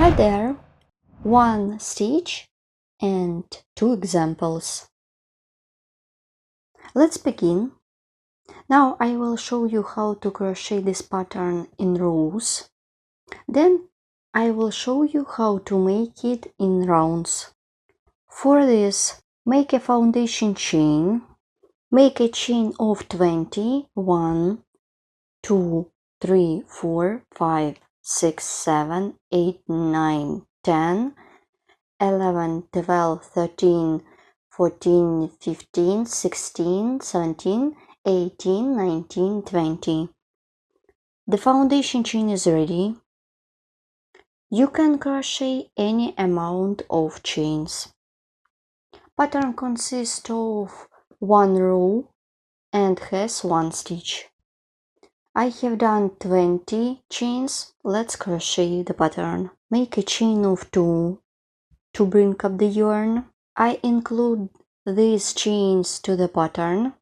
Hi there! 1 stitch and 2 examples. Let's begin. Now I will show you how to crochet this pattern in rows. Then I will show you how to make it in rounds. For this, make a foundation chain. Make a chain of 20. 1, 2, 3, 4, 5, 6, 7, 8, 9, 10, 11, 12, 13, 14, 15, 16, 17, 18, 19, 20. The foundation chain is ready. You can crochet any amount of chains. Pattern consists of 1 row and has 1 stitch. I have done 20 chains. Let's crochet the pattern. Make a chain of 2 to bring up the yarn. I include these chains to the pattern.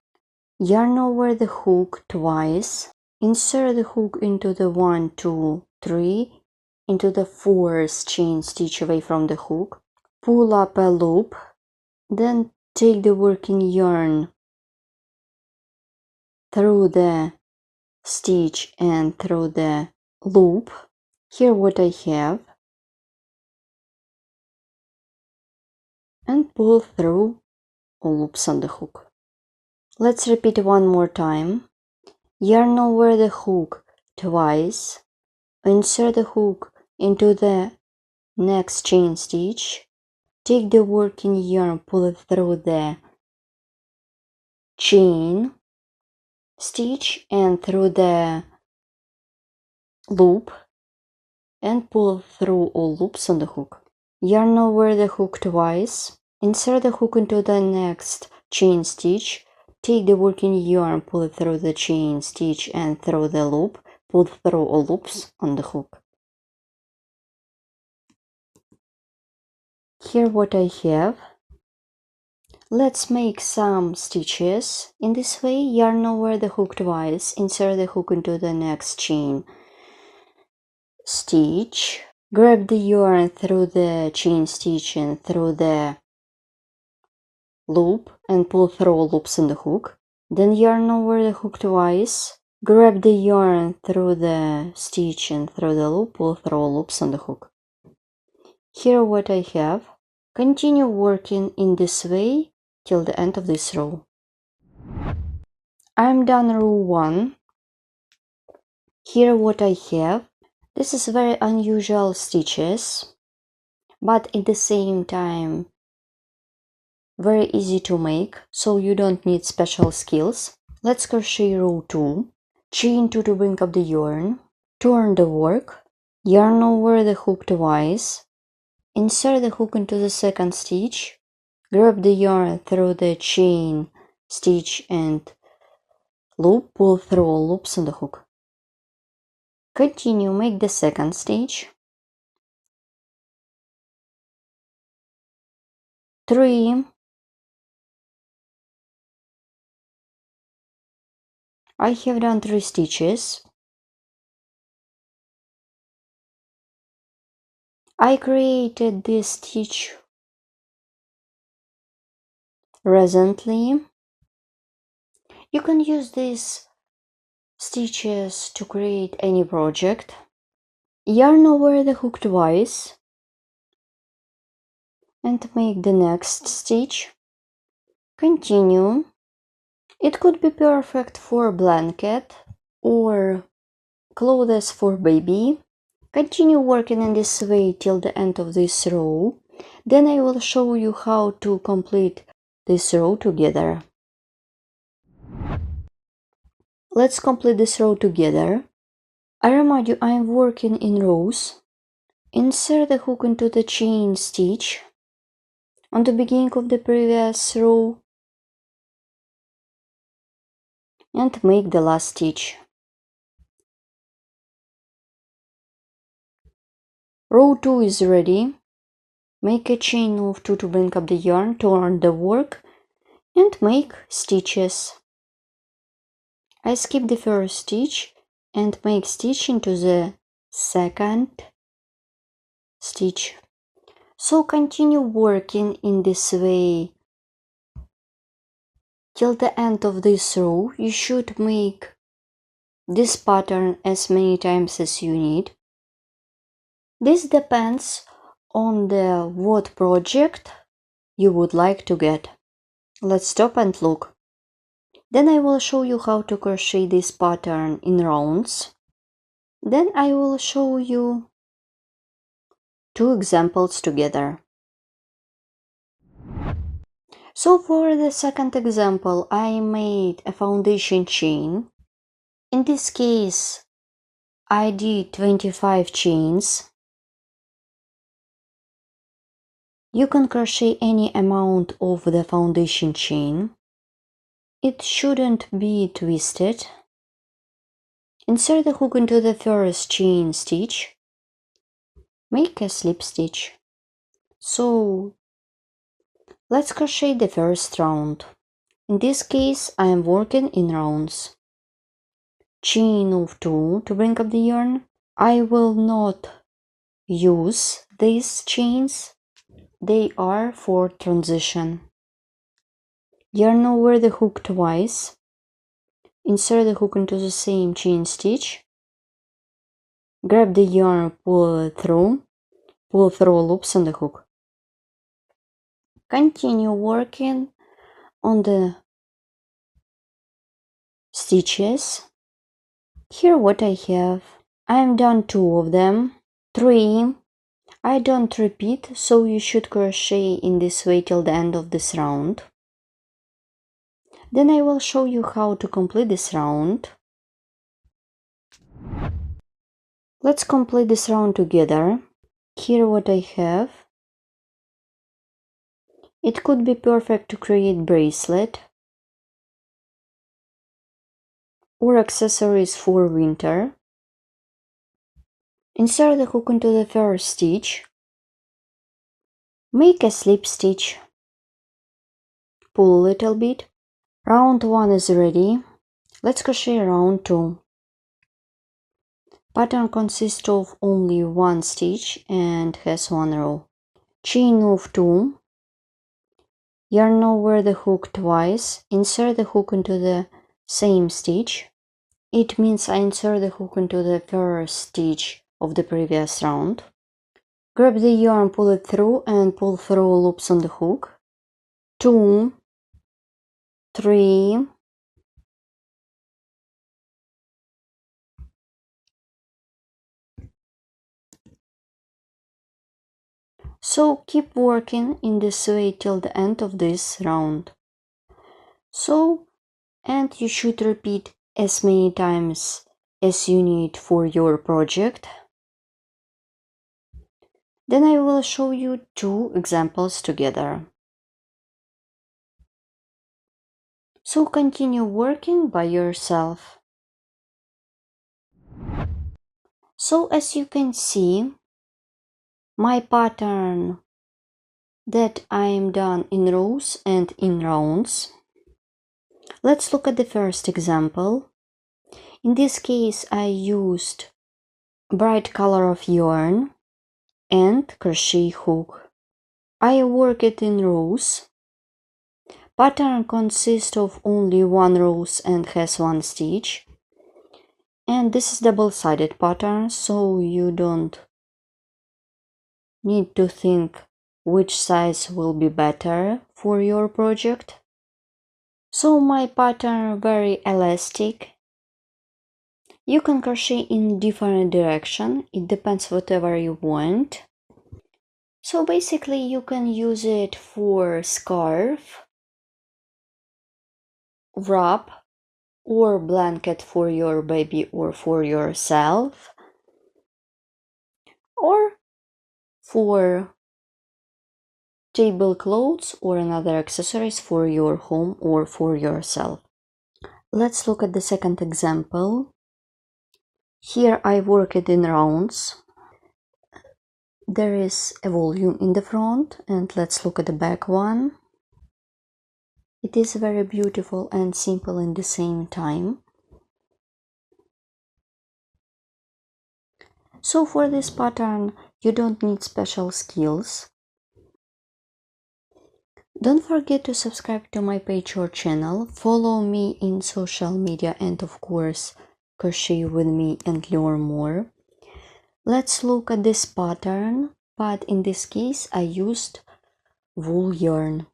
Yarn over the hook twice. Insert the hook into the 1, 2, 3, into the 4th chain stitch away from the hook. Pull up a loop. Then take the working yarn through the stitch and through the loop. Here what I have. And pull through all loops on the hook. Let's repeat one more time. Yarn over the hook twice. Insert the hook into the next chain stitch. Take the working yarn, pull it through the chain stitch and through the loop and pull through all loops on the hook. Yarn over the hook twice. Insert the hook into the next chain stitch. Take the working yarn, pull it through the chain stitch and through the loop. Pull through all loops on the hook. Here what I have. Let's make some stitches. In this way, yarn over the hook twice. Insert the hook into the next chain stitch. Grab the yarn through the chain stitch and through the loop and pull through all loops on the hook. Then yarn over the hook twice. Grab the yarn through the stitch and through the loop, pull through all loops on the hook. Here what I have. Continue working in this way till the end of this row. I'm done row 1. Here what I have. This is very unusual stitches, but at the same time very easy to make, so you don't need special skills. Let's crochet row 2. Chain 2 to bring up the yarn. Turn the work. Yarn over the hook twice. Insert the hook into the second stitch. Grab the yarn through the chain stitch and loop. Pull through all loops on the hook. Continue, make the second stitch. 3. I have done 3 stitches. I created this stitch recently. You can use these stitches to create any project. Yarn over the hook twice and make the next stitch. Continue. It could be perfect for blanket or clothes for baby. Continue working in this way till the end of this row. Then I will show you how to complete this row together. Let's complete this row together. I remind you I am working in rows. Insert the hook into the chain stitch on the beginning of the previous row and make the last stitch. Row 2 is ready. Make a chain of 2 to bring up the yarn, turn the work and make stitches. I skip the first stitch and make stitch into the second stitch. So continue working in this way till the end of this row. You should make this pattern as many times as you need. This depends on the what project you would like to get. Let's stop and look. Then I will show you how to crochet this pattern in rounds. Then I will show you two examples together. So for the second example, I made a foundation chain. In this case, I did 25 chains. You can crochet any amount of the foundation chain. It shouldn't be twisted. Insert the hook into the first chain stitch. Make a slip stitch. So let's crochet the first round. In this case, I am working in rounds. Chain of 2 to bring up the yarn. I will not use these chains. They are for transition. Yarn over the hook twice. Insert the hook into the same chain stitch. Grab the yarn, pull through loops on the hook. Continue working on the stitches. Here what I have. I am done 2 of them. 3. I don't repeat, so you should crochet in this way till the end of this round. Then I will show you how to complete this round. Let's complete this round together. Here what I have. It could be perfect to create bracelet or accessories for winter. Insert the hook into the first stitch. Make a slip stitch. Pull a little bit. Round 1 is ready. Let's crochet round 2. Pattern consists of only 1 stitch and has 1 row. Chain of 2. Yarn over the hook twice. Insert the hook into the same stitch. It means I insert the hook into the first stitch of the previous round. Grab the yarn, pull it through and pull through loops on the hook. 2, 3, 4. So keep working in this way till the end of this round. And you should repeat as many times as you need for your project. Then I will show you 2 examples together. So continue working by yourself. So as you can see, my pattern that I am done in rows and in rounds. Let's look at the first example. In this case, I used bright color of yarn and crochet hook. I work it in rows. Pattern consists of only 1 row and has 1 stitch. And this is double-sided pattern, so you don't need to think which size will be better for your project. So my pattern very elastic. You can crochet in different direction. It depends whatever you want. So basically you can use it for scarf, wrap, or blanket for your baby or for yourself, or for tablecloths or another accessories for your home or for yourself. Let's look at the second example. Here I work it in rounds. There is a volume in the front, and let's look at the back one. It is very beautiful and simple in the same time. So for this pattern, you don't need special skills. Don't forget to subscribe to my page or channel, follow me in social media, and of course, crochet with me and learn more. Let's look at this pattern, but in this case I used wool yarn.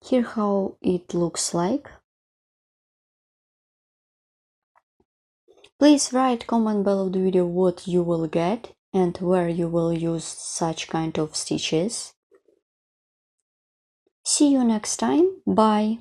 Here how it looks like. Please write comment below the video what you will get and where you will use such kind of stitches. See you next time. Bye.